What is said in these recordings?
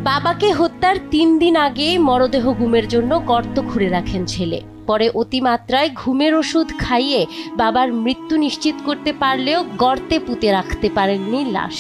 বাবাকে হত্যার ৩ দিন আগে মরদেহ গুমের জন্য গর্ত খুঁড়ে রাখেন ছেলে। পরে অতিমাত্রায় ঘুমের ওষুধ খাইয়ে বাবার মৃত্যু নিশ্চিত করতে পারলেও গর্তে পুঁতে রাখতে পারেননি লাশ।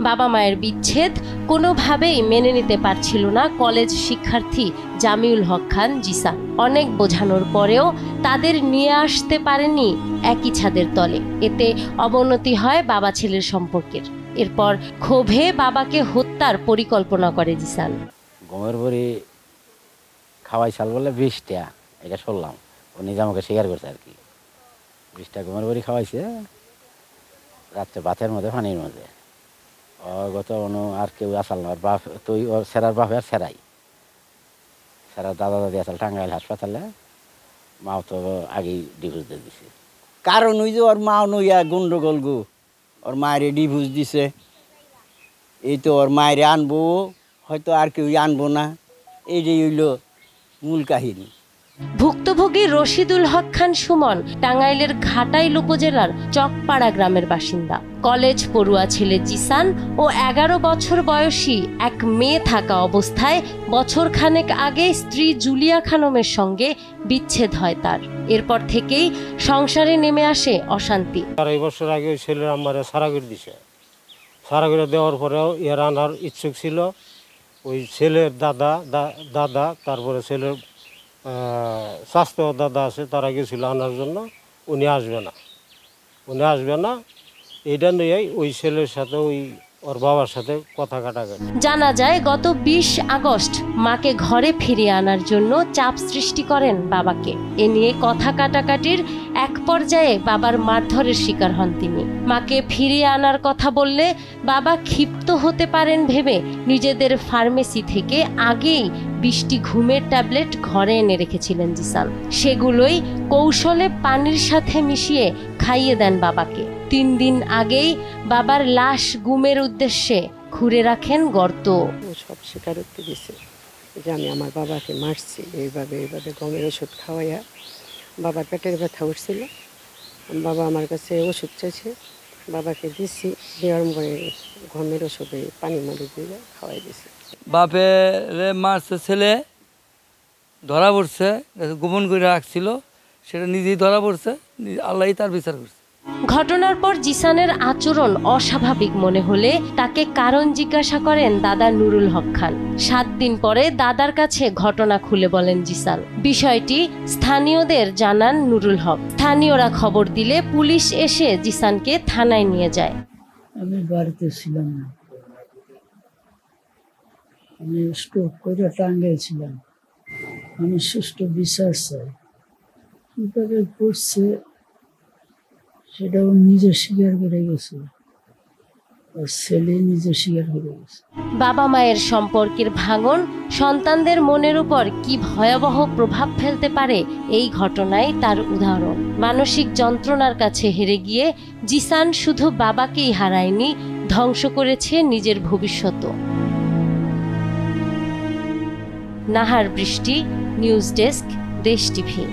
বাবা মায়ের বিচ্ছেদ কোনোভাবেই মেনে নিতে পারছিল না কলেজ শিক্ষার্থী জামিউল হক খান জিসান। অনেক বোঝানোর পরেও তাদের নিয়ে আসতে পারেনি একই ছাদের তলে। এতে অবনতি হয় বাবা ছেলের সম্পর্কের। এরপর ক্ষোভে বাবাকে হত্যার পরিকল্পনা করে জিসান। গমের বড়ি খাওয়াই চাল বলে 20 টাকা, এটা শুনলাম। ও নিজে আমাকে স্বীকার করছে আর কি। 20 টাকা গমের বড়ি খাওয়াইছে রাত্রে ভাতের মধ্যে, পানির মধ্যে। গত আর কেউ আসাল না, ওর বাপ তুই, ওর সেরার বাপ আর সেরাই সেরার দাদা দাদি আসাল টাঙ্গাইল হাসপাতালে। মাও তো আগেই ডিভোর্স দিয়ে দিছে। কারণ ওই যে ওর মাও নইয়া গন্ডগোল গো, ওর মায়ের ডিভোর্স দিছে। এই তো ওর মায়ের আনবো, হয়তো আর কেউ আনবো না, এইটাই হইল মূল কাহিনী। ভুক্তভোগী রশিদুল হক খান সুমন টাঙ্গাইলের ঘাটাইল উপজেলার চকপাড়া গ্রামের বাসিন্দা। কলেজ পড়ুয়া ছেলে জিসান ও 11 বছর বয়সী এক মেয়ে থাকা অবস্থায় বছরখানেক আগে স্ত্রী জুলিয়া খানমের সঙ্গে বিচ্ছেদ হয় তার। এরপর থেকেই সংসারে নেমে আসে অশান্তি। 2.5 বছর আগে ওই ছেলের আমার সারাগুড়ি দিছে। সারাগুড়ি দেওয়ার পরেও এর আনার ইচ্ছুক ছিল ওই ছেলের দাদা, তারপরে ছেলের স্বাস্থ্য দাদা আছে, তারা গেছিল আনার জন্য। উনি আসবে না, এটা নিয়েই ওই ছেলের সাথে ওর বাবার সাথে কথা কাটাকাটি। জানা যায় গত 20 আগস্ট মাকে ঘরে ফিরিয়ে আনার জন্য চাপ সৃষ্টি করেন বাবাকে। এ নিয়ে কথা কাটাকাটির এক পর্যায়ে বাবার মারধরের শিকার হন তিনি। মাকে ফিরিয়ে আনার কথা বললে বাবা ক্ষিপ্ত হতে পারেন ভেবে নিজেদের ফার্মেসি থেকে আগেই 20টি ঘুমের ট্যাবলেট ঘরে এনে রেখেছিলেন জিসান। সেগুলোই কৌশলে পানির সাথে মিশিয়ে খাইয়ে দেন বাবাকে। 3 দিন আগেই বাবার লাশ গুমের উদ্দেশ্যে খুঁড়ে রাখেন গর্ত। সব স্বীকারোক্তি দিছে যে আমি আমার বাবাকে মারছি, এইভাবে গমের ওষুধ খাওয়াইয়া। বাবার পেটের ব্যথা উঠছিল, বাবা আমার কাছে ওষুধ চাইছে, বাবাকে দিছি। দেওয়ার পরে গমের ওষুধে পানির মধ্যে দিয়ে খাওয়াই দিছি। বাপের মারছে ছেলে, ধরা পড়ছে, গোপন করে রাখছিল, সেটা নিজেই ধরা পড়ছে, আল্লাহই তার বিচার করছে। ঘটনার পর জিসানের আচরণ অস্বাভাবিক মনে হলে তাকে কারণ জিজ্ঞাসা করেন দাদা নুরুল হক খান। 7 দিন পরে দাদার কাছে ঘটনা খুলে বলেন জিসান। বিষয়টি স্থানীয়দের জানান নুরুল হক। স্থানীয়রা খবর দিলে পুলিশ এসে জিসানকে থানায় নিয়ে যায়। আমি বাড়িতে ছিলাম না, আমি স্ট্রোক করে টাঙ্গাইল ছিলাম। আমি সুষ্ঠু বিচার চাই। কিভাবে করছে সেটাও নিজে স্বীকার করে গেছে, আর ছেলে নিজে স্বীকার করে গেছে। বাবা মায়ের সম্পর্কের ভাঙন সন্তানদের মনের উপর কি ভয়াবহ প্রভাব ফেলতে পারে এই ঘটনায় তার উদাহরণ। মানসিক যন্ত্রণার কাছে হেরে গিয়ে জিসান শুধু বাবাকেই হারায়নি, ধ্বংস করেছে নিজের ভবিষ্যৎও। নাহার বৃষ্টি, নিউজ ডেস্ক, দেশ টিভি।